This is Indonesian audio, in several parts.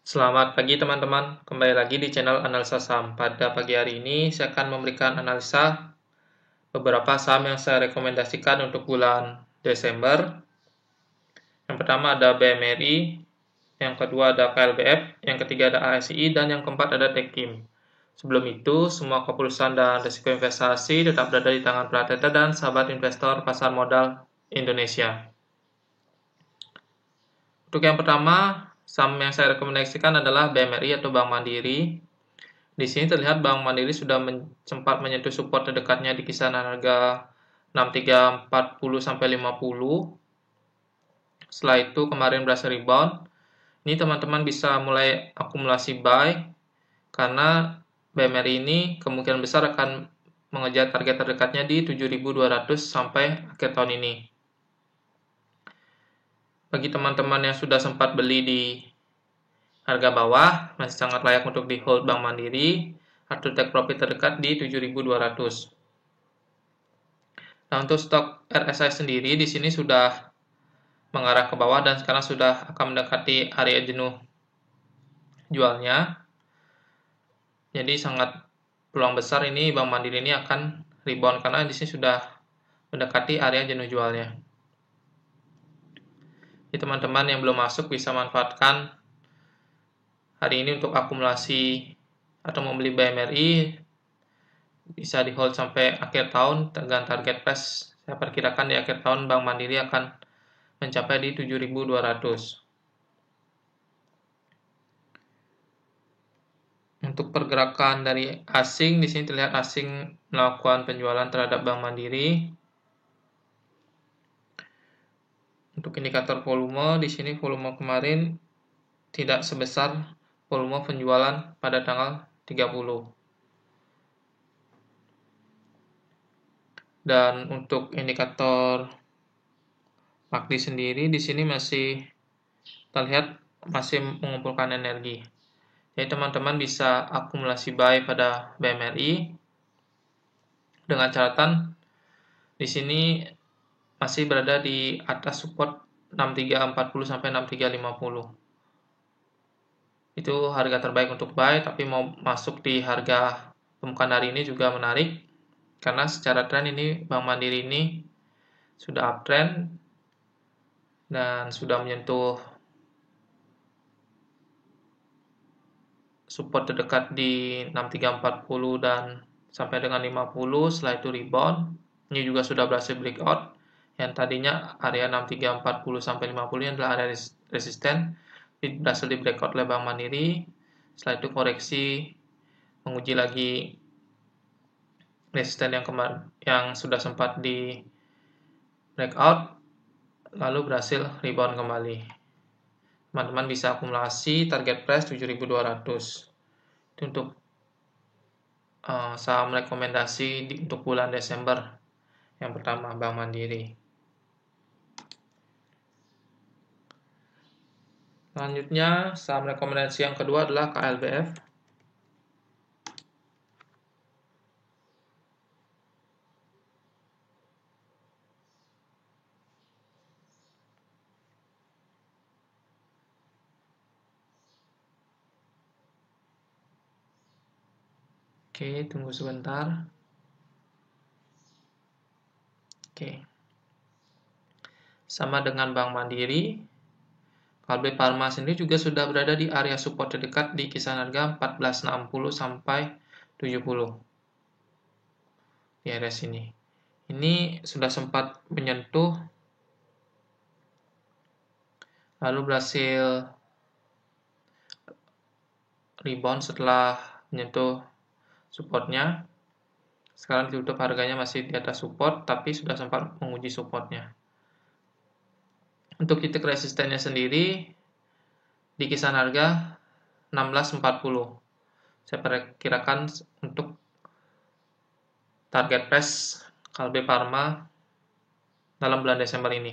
Selamat pagi teman-teman, kembali lagi di channel Analisa Saham. Pada pagi hari ini saya akan memberikan analisa beberapa saham yang saya rekomendasikan untuk bulan Desember. Yang pertama ada BMRI, yang kedua ada KLBF, yang ketiga ada ASI, dan yang keempat ada Tekim. Sebelum itu, semua keputusan dan risiko investasi tetap berada di tangan Prateta dan sahabat investor pasar modal Indonesia. Untuk yang pertama, saham yang saya rekomendasikan adalah BMRI atau Bank Mandiri. Di sini terlihat Bank Mandiri sudah sempat menyentuh support terdekatnya di kisaran harga 6340 sampai 50. Setelah itu kemarin berhasil rebound. Ini teman-teman bisa mulai akumulasi buy karena BMRI ini kemungkinan besar akan mengejar target terdekatnya di 7200 sampai akhir tahun ini. Bagi teman-teman yang sudah sempat beli di harga bawah, masih sangat layak untuk di hold Bank Mandiri atau take profit terdekat di 7200. Nah, untuk stok RSI sendiri di sini sudah mengarah ke bawah dan sekarang sudah akan mendekati area jenuh jualnya. Jadi sangat peluang besar ini Bank Mandiri ini akan rebound karena di sini sudah mendekati area jenuh jualnya. Jadi teman-teman yang belum masuk bisa manfaatkan hari ini untuk akumulasi atau membeli BMRI, bisa di hold sampai akhir tahun dengan target price saya perkirakan di akhir tahun Bank Mandiri akan mencapai di 7200. Untuk pergerakan dari asing, di sini terlihat asing melakukan penjualan terhadap Bank Mandiri. Untuk indikator volume, di sini volume kemarin tidak sebesar volume penjualan pada tanggal 30. Dan untuk indikator MACD sendiri di sini masih terlihat masih mengumpulkan energi. Jadi teman-teman bisa akumulasi buy pada BMRI dengan catatan di sini masih berada di atas support 6340 sampai 6350. Itu harga terbaik untuk buy, tapi mau masuk di harga pembukaan hari ini juga menarik karena secara tren ini Bank Mandiri ini sudah uptrend dan sudah menyentuh support terdekat di 6340 dan sampai dengan 50. Setelah itu rebound. Ini juga sudah berhasil breakout. Yang tadinya area 6340 sampai 50 ini adalah area resisten, berhasil di breakout oleh Bank Mandiri. Setelah itu koreksi menguji lagi resisten yang sudah sempat di breakout, lalu berhasil rebound kembali. Teman-teman bisa akumulasi target price 7200. Itu untuk saham rekomendasi untuk bulan Desember. Yang pertama Bank Mandiri. Selanjutnya saham rekomendasi yang kedua adalah KLBF. Oke, tunggu sebentar. Oke. Sama dengan Bank Mandiri, KLB Pharma sendiri juga sudah berada di area support terdekat di kisaran harga 1460 sampai 70. Di area sini. Ini sudah sempat menyentuh lalu berhasil rebound setelah menyentuh supportnya. Sekarang ditutup harganya masih di atas support, tapi sudah sempat menguji supportnya. Untuk titik resistennya sendiri di kisaran harga 1640. Saya perkirakan untuk target price KLB Pharma dalam bulan Desember ini.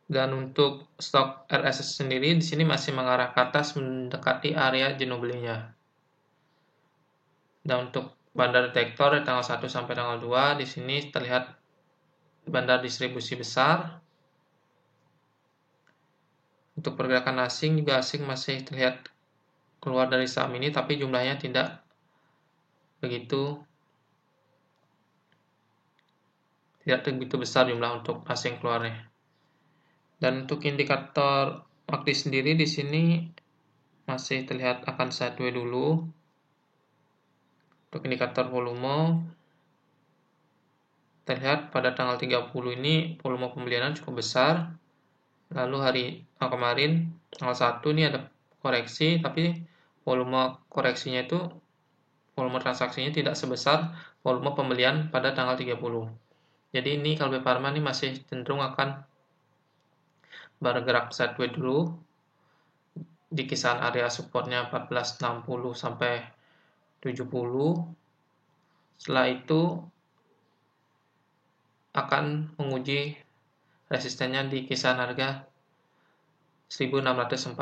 Dan untuk stok RSS sendiri di sini masih mengarah ke atas mendekati area jenuh belinya. Dan untuk bandar detektor dari tanggal 1 sampai tanggal 2 di sini terlihat bandar distribusi besar. Untuk pergerakan asing juga asing masih terlihat keluar dari saham ini, tapi jumlahnya tidak begitu besar jumlah untuk asing keluarnya. Dan untuk indikator MACD sendiri di sini masih terlihat akan sideways dulu. Untuk indikator volume terlihat pada tanggal 30 ini volume pembelian cukup besar. Lalu kemarin tanggal 1 ini ada koreksi, tapi volume transaksinya tidak sebesar volume pembelian pada tanggal 30. Jadi ini Kalbe Pharma ini masih cenderung akan bergerak sideways dulu di kisaran area supportnya 1460 sampai 70. Setelah itu akan menguji resistennya di kisaran harga 1640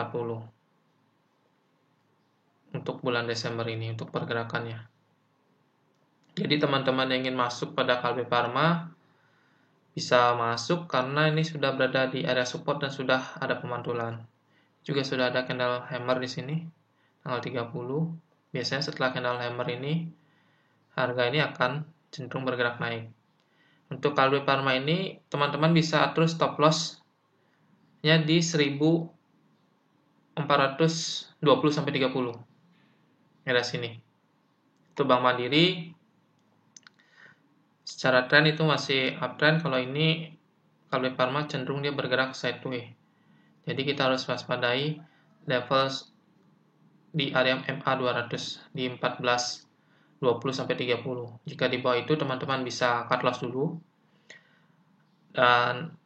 untuk bulan Desember ini untuk pergerakannya. Jadi teman-teman yang ingin masuk pada Kalbe Pharma bisa masuk karena ini sudah berada di area support dan sudah ada pemantulan. Juga sudah ada candle hammer di sini tanggal 30. Biasanya setelah candle hammer ini harga ini akan cenderung bergerak naik. Untuk Kalbe Pharma ini teman-teman bisa atur stop loss-nya di 1420 sampai 30. Area sini. Untuk Bank Mandiri secara tren itu masih uptrend, kalau ini Kalbe Pharma cenderung dia bergerak sideways. Jadi kita harus waspadai level di area MA 200 di 1420 sampai 30. Jika di bawah itu teman-teman bisa cut loss dulu dan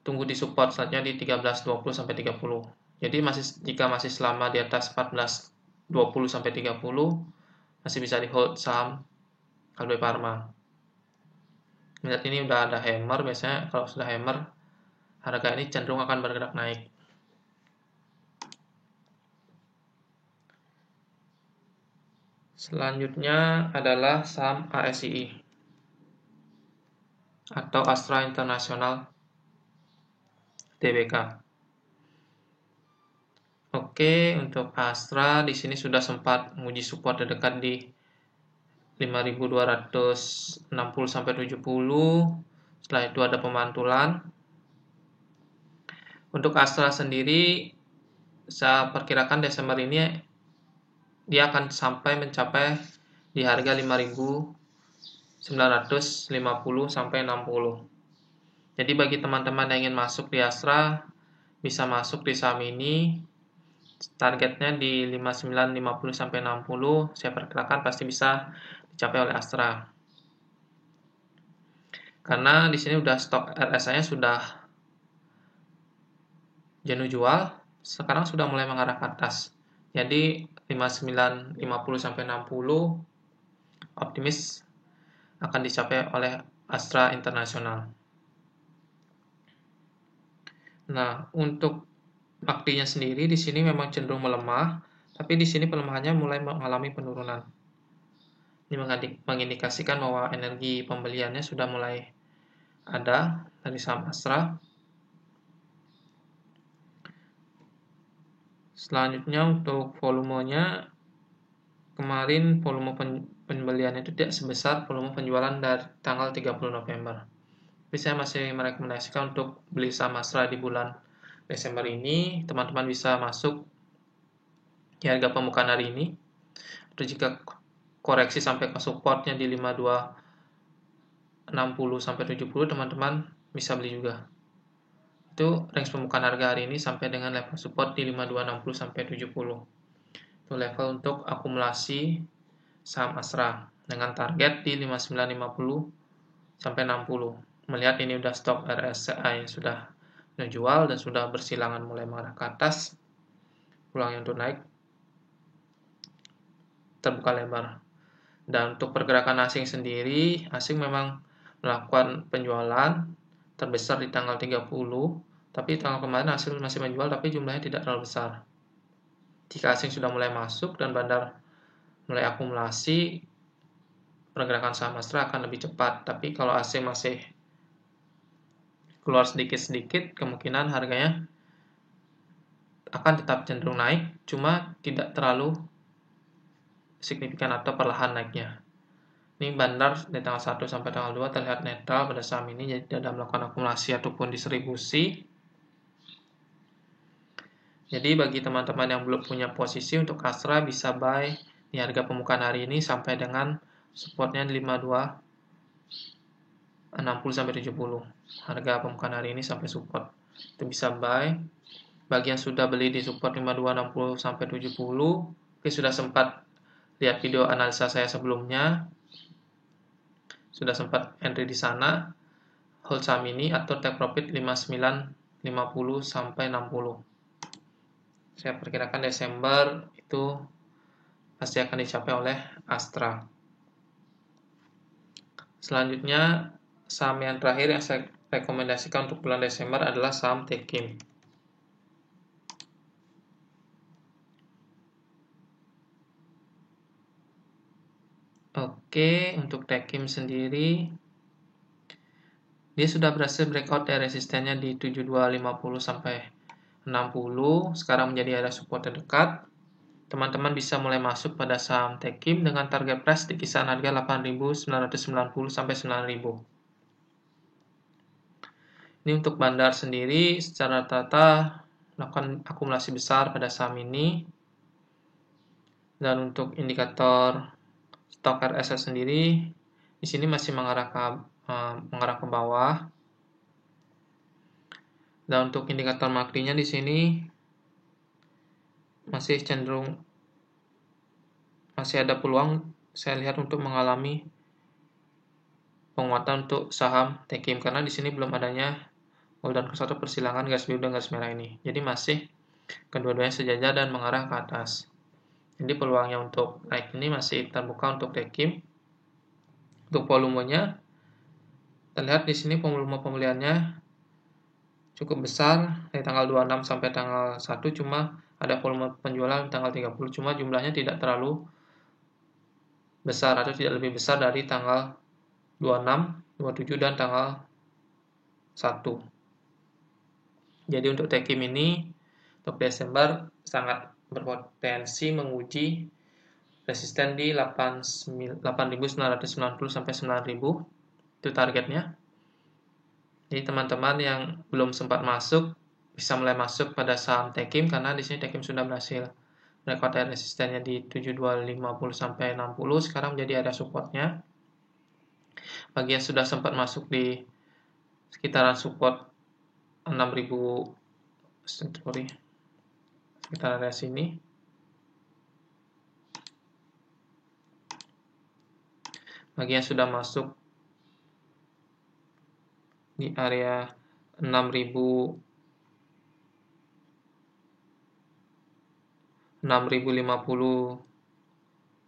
tunggu di support selanjutnya di 1320 sampai 30. Jadi jika masih selama di atas 1420 sampai 30 masih bisa di hold saham Kalbe Pharma. Lihat ini udah ada hammer, biasanya kalau sudah hammer harga ini cenderung akan bergerak naik. Selanjutnya adalah saham ASII atau Astra International Tbk. Oke, untuk Astra di sini sudah sempat menguji support terdekat di 5260 sampai 70. Setelah itu ada pemantulan. Untuk Astra sendiri saya perkirakan Desember ini dia akan mencapai di harga 5.950 sampai 60. Jadi bagi teman-teman yang ingin masuk di Astra bisa masuk di saham ini. Targetnya di 5950 sampai 60. Saya perkirakan pasti bisa dicapai oleh Astra. Karena di sini udah stok RSI-nya sudah jenuh jual, sekarang sudah mulai mengarah ke atas. Jadi 5950 sampai 60 optimis akan dicapai oleh Astra International. Nah, untuk MACD-nya sendiri di sini memang cenderung melemah, tapi di sini pelemahannya mulai mengalami penurunan. Ini mengindikasikan bahwa energi pembeliannya sudah mulai ada dari saham Astra. Selanjutnya untuk volumenya, kemarin volume pembeliannya itu tidak sebesar volume penjualan dari tanggal 30 November. Tapi saya masih merekomendasikan untuk beli saham Astra di bulan Desember ini. Teman-teman bisa masuk di harga pembukaan hari ini. Atau jika koreksi sampai ke supportnya di 5260 sampai 70, teman-teman bisa beli juga. Itu range pembukaan harga hari ini sampai dengan level support di 5260 sampai 70. Itu level untuk akumulasi saham Astra dengan target di 5950 sampai 60. Melihat ini udah stok RSI yang sudah menjual dan sudah bersilangan mulai mengarah ke atas, peluangnya untuk naik terbuka lebar. Dan untuk pergerakan asing sendiri, asing memang melakukan penjualan terbesar di tanggal 30, tapi tanggal kemarin asing masih menjual tapi jumlahnya tidak terlalu besar. Jika asing sudah mulai masuk dan bandar mulai akumulasi, pergerakan saham Astra akan lebih cepat. Tapi kalau asing masih keluar sedikit-sedikit, kemungkinan harganya akan tetap cenderung naik, cuma tidak terlalu signifikan atau perlahan naiknya. Ini bandar dari tanggal 1 sampai tanggal 2 terlihat netral pada saham ini, jadi tidak ada melakukan akumulasi ataupun distribusi. Jadi bagi teman-teman yang belum punya posisi untuk Astra bisa buy di harga pembukaan hari ini sampai dengan supportnya 52 60 sampai 70. Harga pembukaan hari ini sampai support. Itu bisa buy. Bagi yang sudah beli di support 52 60 sampai 70, oke, sudah sempat lihat video analisa saya sebelumnya. Sudah sempat entry di sana. Hold saham ini atau take profit 59 50 sampai 60. Saya perkirakan Desember itu pasti akan dicapai oleh Astra. Selanjutnya, saham yang terakhir yang saya rekomendasikan untuk bulan Desember adalah saham Tekim. Oke, untuk Tekim sendiri, dia sudah berhasil breakout dari resistennya di 7250 sampai 60, sekarang menjadi area support terdekat. Teman-teman bisa mulai masuk pada saham Tekim dengan target price di kisaran harga 8.990 sampai 9.000. Ini untuk bandar sendiri secara rata-rata melakukan akumulasi besar pada saham ini. Dan untuk indikator stok RSI sendiri di sini masih mengarah ke bawah. Dan untuk indikator MACD-nya di sini masih cenderung masih ada peluang saya lihat untuk mengalami penguatan untuk saham Tekim karena di sini belum adanya golden cross atau persilangan garis biru dan garis merah ini. Jadi masih kedua-duanya sejajar dan mengarah ke atas. Jadi peluangnya untuk naik ini masih terbuka untuk Tekim. Untuk volumenya terlihat di sini volume pembeliannya cukup besar dari tanggal 26 sampai tanggal 1, cuma ada volume penjualan tanggal 30, cuma jumlahnya tidak terlalu besar atau tidak lebih besar dari tanggal 26, 27 dan tanggal 1. Jadi untuk Tekim ini untuk Desember sangat berpotensi menguji resisten di 8.990 sampai 9.000. Itu targetnya. Jadi teman-teman yang belum sempat masuk bisa mulai masuk pada saham Tekim karena di sini Tekim sudah berhasil breakout resistennya di 7250 sampai 60, sekarang menjadi ada supportnya. Bagi yang sudah sempat masuk di sekitaran support 6.000 sekitar area sini. Bagi yang sudah masuk di area 6.050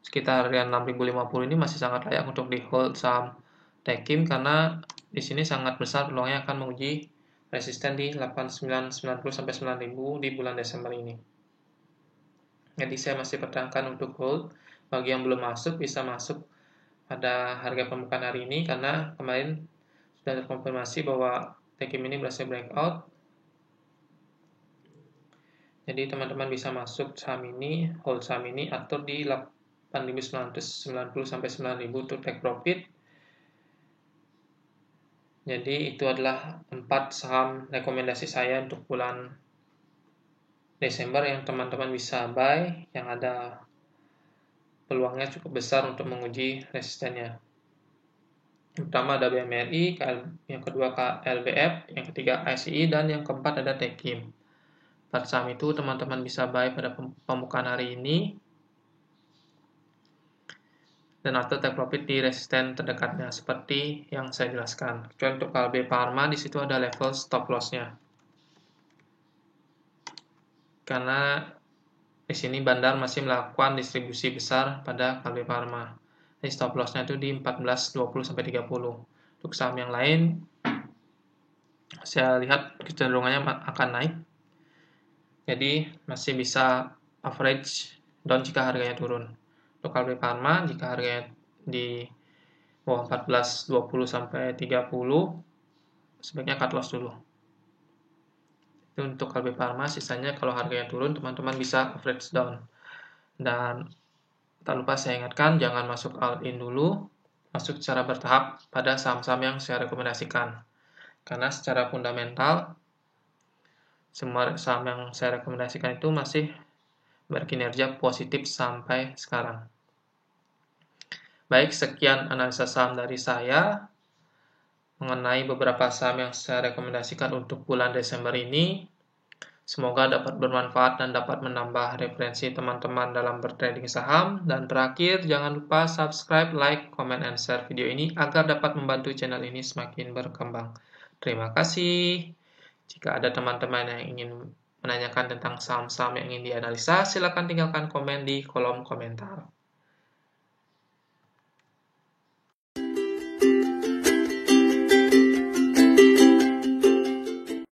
sekitar area 6.050 ini masih sangat layak untuk di hold saham Tekim karena di sini sangat besar peluangnya akan menguji resisten di 8.990 sampai 9.000 di bulan Desember ini. Jadi saya masih pertahankan untuk hold. Bagi yang belum masuk bisa masuk pada harga pembukaan hari ini karena kemarin sudah terkonfirmasi bahwa Tekim ini berhasil breakout. Jadi teman-teman bisa masuk saham ini, hold saham ini, atur di 8.990 sampai 9.000 untuk take profit. Jadi itu adalah 4 saham rekomendasi saya untuk bulan Desember yang teman-teman bisa buy, yang ada peluangnya cukup besar untuk menguji resistennya. Yang pertama ada BMRI, yang kedua KLBF, yang ketiga ICI, dan yang keempat ada Tekim. 4 saham itu teman-teman bisa buy pada pembukaan hari ini dan atau take profit di resisten terdekatnya seperti yang saya jelaskan. Kecuali untuk KLB Pharma di situ ada level stop loss-nya. Karena di sini bandar masih melakukan distribusi besar pada KLB Pharma. Jadi stop loss-nya itu di 14.20 sampai 30. Untuk saham yang lain saya lihat kecenderungannya akan naik. Jadi masih bisa average down jika harganya turun. Untuk KLB Pharma jika harganya di bawah 14.20 sampai 30 sebaiknya cut loss dulu. Itu untuk Kalbe Pharma, sisanya kalau harganya turun, teman-teman bisa average down. Dan tak lupa saya ingatkan, jangan masuk all-in dulu, masuk secara bertahap pada saham-saham yang saya rekomendasikan. Karena secara fundamental, semua saham yang saya rekomendasikan itu masih berkinerja positif sampai sekarang. Baik, sekian analisa saham dari saya mengenai beberapa saham yang saya rekomendasikan untuk bulan Desember ini. Semoga dapat bermanfaat dan dapat menambah referensi teman-teman dalam bertrading saham. Dan terakhir, jangan lupa subscribe, like, comment, and share video ini agar dapat membantu channel ini semakin berkembang. Terima kasih. Jika ada teman-teman yang ingin menanyakan tentang saham-saham yang ingin dianalisa, silakan tinggalkan komen di kolom komentar.